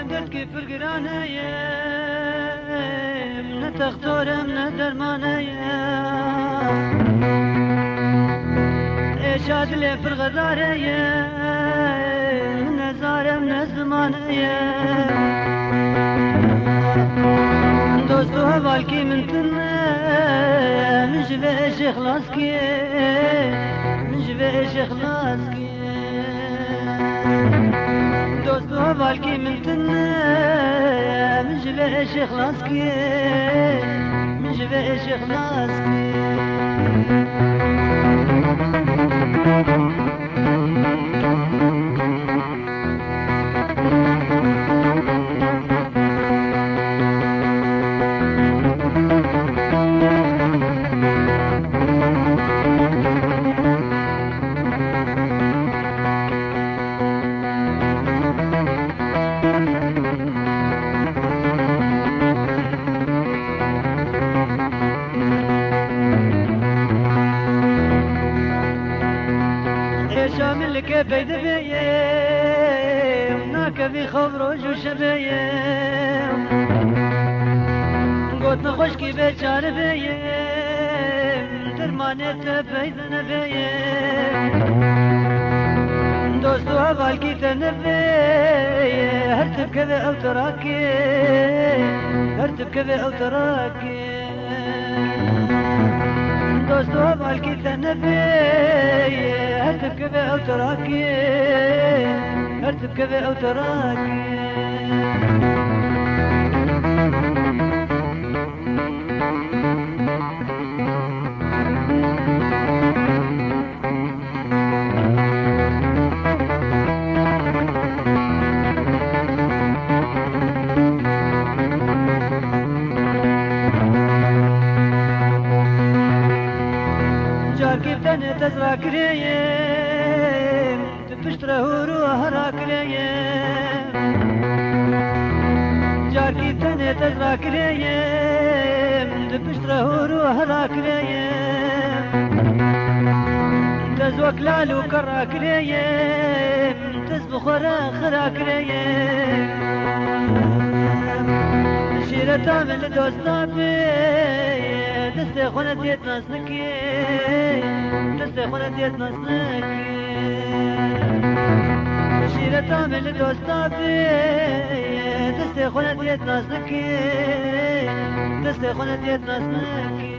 دردك في القرانية من تختار من درمانية إيشاد لي في الغدارية من نزارة من الزمانية دوستو هبالكي من تنة من جبهش خلاصكي من جبهش خلاصكي دوستو هبالكي من تنة من جبهش خلاصكي من جبهش خلاصكي شامل كيف يدبيه هناك في خبر وشبيه قلت نخش كي بيشار بيه درمانة تبيد نبيه دوستو هبالكي تنبيه هرتب كذا او تراكي هرتب كذا او تراكي دوستو هبالكي تنبيه هرتب كذا او تراكي هرتب كذا او تراكي جاركي بتني تزرع كريم تبشتره روح راكريم جاركي بتني تزرع كريم تبشتره روح راكريم تزوك لالو كراكريم تسبخ راخ راكريم شيرة تعمل دوستابي دستي خونة ديت ناسنكي دستي خونة ديت ناسنكي شيرة تعمل دوستابي دستي خونة ديت ناسنكي دستي خونة ديت ناسنكي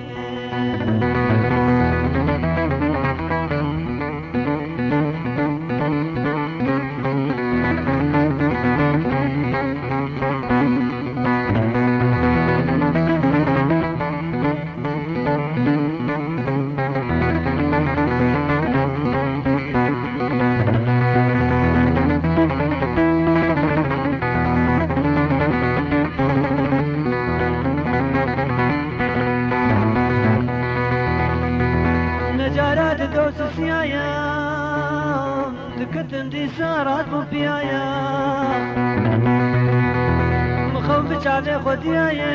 نجارات دوس سيايا دكتن دي سارات مبيايا مخوف على خديايا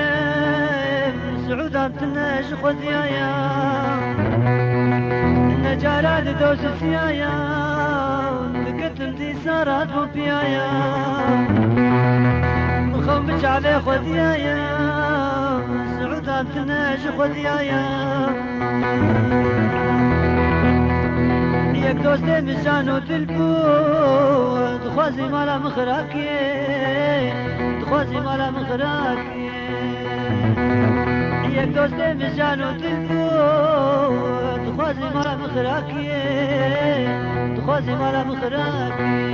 سعودات تناش خديايا نجارات دوس سيايا دكتن دي سارات مبيايا مخوف على خديايا سعودات تناش خديايا يك دوستي مشانو تلفو تخوازي مالا مخراكي تخوازي مالا مخراكي يك دوستي مشانو تلفو تخوازي مالا مخراكي تخوازي مالا مخراكي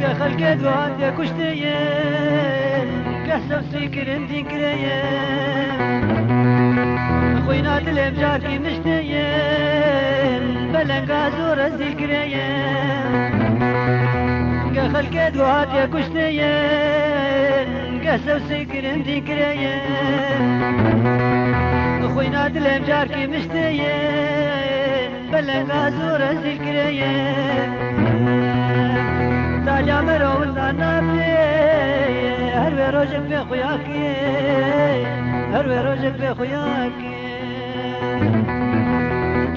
كخلقت وعندي كشتين كحسب سكرين ذكريين خوينات الابجاكي مشتين بلنقا زور الذكريين كخلقت وعندي كشتين كحسب سكرين ذكريين دلم جاركي مشتين بلنغا زور الذكريين تاليا مرون نابي هر روجك في خوياكي هر روجك في خوياكي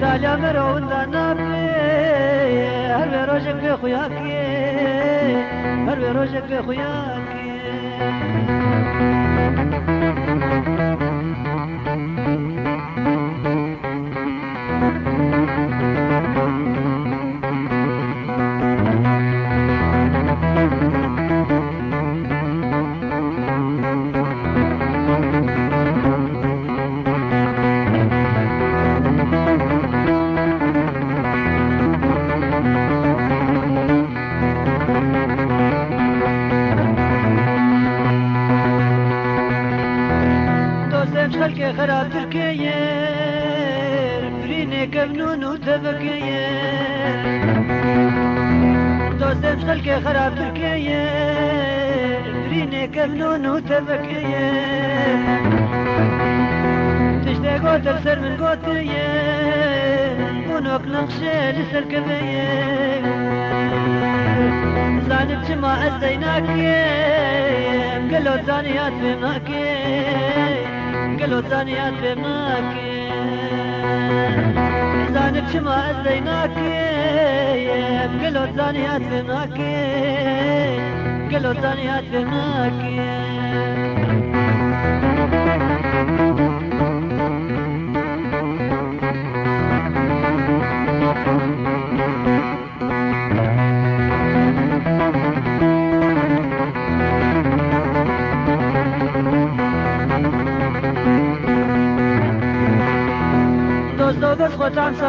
تاليا مرون نابي هر روجك في خوياكي هر روجك في خوياكي خلق خراب تركيا بريني كمنون وتبكيا دوستم خلق خراب تركيا بريني كمنون وتبكيا تشتاقو تبصر من قوتيا ونوك نقشة لسر كبيا زانب جماع الزيناكي قلو زانيات بماكي قلو زانيات بماكي زانب شما الزيناكي قلو زانيات بماكي قلو زانيات بماكي دوست بس خودم